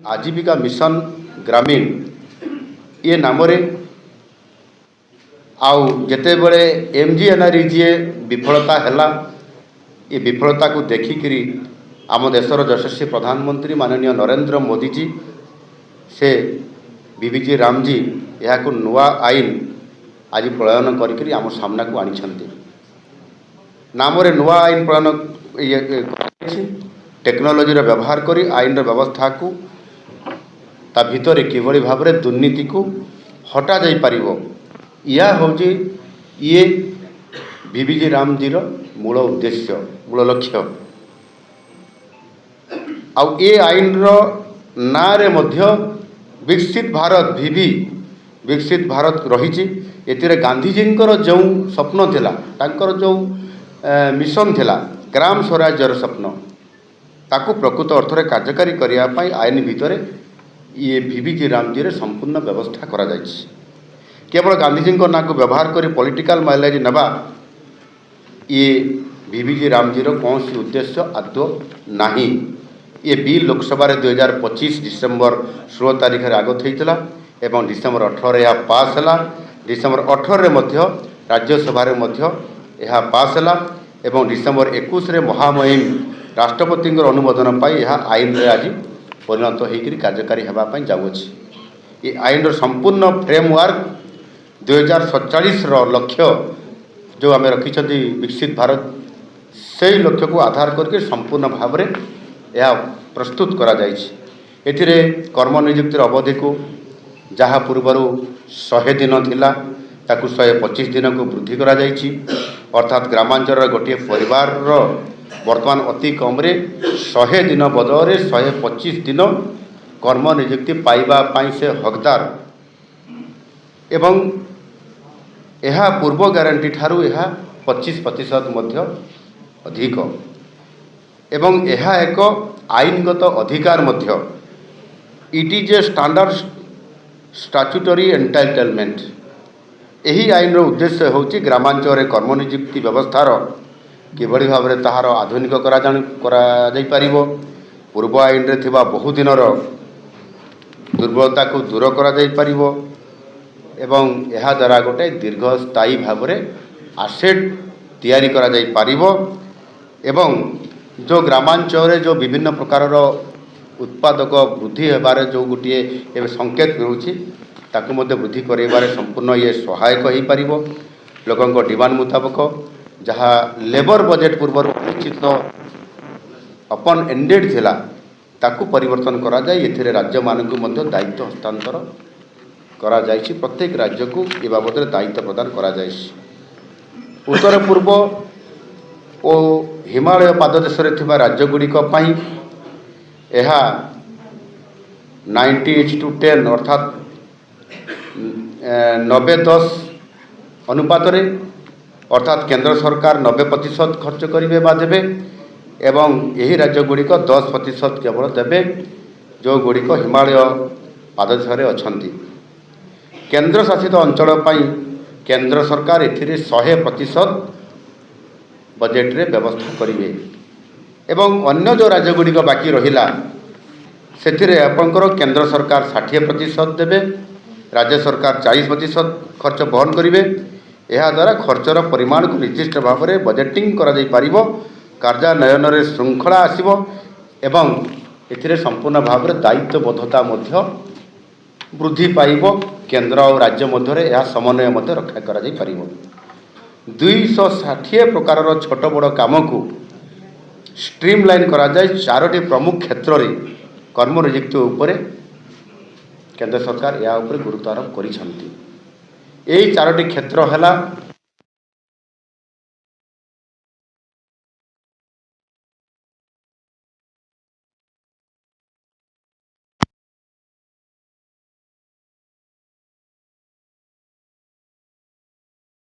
आजीविका मिशन ग्रामीण ये नाम आउ जिते बड़े MGNREGA विफलता हैला ये विफलता को देखिकी आम देशर यशस्वी प्रधानमंत्री माननीय नरेंद्र मोदी जी से बीबीजी रामजी यह नुआ आईन आज प्रणयन करी आम सामना को आनी नाम नुआ आईन प्रणयन टेक्नोलोजी व्यवहार करी आईन व्यवस्था को ता भितर किभली भाव में दुर्नीति को हटा जाई पारिबो यह हूँ ये बीबीजी रामजी मूल उद्देश्य मूल लक्ष्य आउ ये आईन ना रे मध्य विकसित भारत भीबी विकसित भारत रही गांधीजी जो स्वप्न थिला तांकर जो मिशन थिला ग्राम स्वराज्यर स्वप्न ताकू प्रकृत अर्थ में कार्यकारी करने आईन भितर ये बीबीजी रामजी रे संपूर्ण व्यवस्था करा जायछि केवल गांधीजी ना को व्यवहार करी पॉलिटिकल माइलेज नबा ये बीबीजी रामजी रो कौन सी उद्देश्य आदौ नहीं ये बिल लोकसभा 2025 डिसेम्बर 16 तारीख रे आगत होइतला एवं डिसेम्बर 18 यह पास है डिसेम्बर 18 रे मध्य राज्यसभा रे मध्य यह पास है एवं डिसेम्बर 21 रे महामहिम राष्ट्रपति अनुमोदन पाई यह आईन रे आज परिणत होकर कार्यकारी होगापी जाऊँगी ये आईन संपूर्ण फ्रेमवर्क 2047 लक्ष्य जो आम रखी विकसित भारत से लक्ष्य को आधार करके संपूर्ण भाव में यह प्रस्तुत करा एथिरे कर्म नियुक्तिर अवधि को जहाँ पूर्वर 100 दिन थिला ताकू 125 दिन को वृद्धि करा अर्थात ग्रामांचल गोटे परिवार वर्तमान अति कम 100 दिन बदल 125 दिन कर्म नियुक्ति पाइबा पाई से हकदार एवं यह पूर्व ग्यारंटी ठारू यह 25% मध्य अधिक एवं यह एक आईनगत अधिकार मध्य it is a standard statutory entitlement यही आईन उद्देश्य होची ग्रामांचल कर्म नियुक्ति व्यवस्थार किभली भाव में ताहार आधुनिक करा पूर्व आईन रे थिबा बहुदिन दुर्बलता को दूर करा एवं यह द्वारा गोटे दीर्घस्थायी भाव में आसेट तैयारी करा एवं जो ग्रामांचल जो विभिन्न प्रकार उत्पादक वृद्धि होबार जो गोटे संकेत मिलूँ ताकू मध्य वृद्धि करारे संपूर्ण ये सहायक हो पार लोकों डिमांड मुताबक जहाँ लेबर बजेट पूर्व निश्चित अपन एंडेड थिला ताकू परिवर्तन करा जाए एथिरे राज्य मानकु मध्य दायित्व हस्तांतर करा जायछि प्रत्येक राज्य को ए बाबद दायित्व प्रदान करा जायछि उत्तर पूर्व और हिमालय पाददेश रे थिबा राज्य गुड़िक पई एहा 90:10 अर्थात 90-10 अनुपात रे अर्थात केंद्र सरकार 90% खर्च करेंगे बा देवे एवं यही राज्य गुड़िक 10% केवल देवे जो गुड़िक हिमालय पाददेश अच्छी केंद्र शासित अंचल पाई केंद्र सरकार एथिरे 100% बजेट रे व्यवस्था करेंगे एवं अन्य जो राज्य गुड़िक बाकी रहिला सेथिरे आपनकर केंद्र सरकार 60% देवे राज्य सरकार 40% खर्च बहन करेंगे यह द्वारा खर्चर परिमाण को निर्दिष्ट भाव में बजेटिंग करा जाई पारिबो कार्यान्वयन रे श्रृंखला आसिबो एवं एथिरे संपूर्ण भाव में दायित्वबद्धता मध्य वृद्धि पाइबो केंद्र और राज्य मध्य यह समन्वय मध्य रक्षा करा जाई पारिबो 260 प्रकार छोट बड़ काम को स्ट्रीमलाइन करा जाय 4टी प्रमुख क्षेत्र रे कर्म नियुक्ति उपरे केंद्र सरकार या उपरे गुरुत्व आरोप करिसंती यही 4टी क्षेत्र है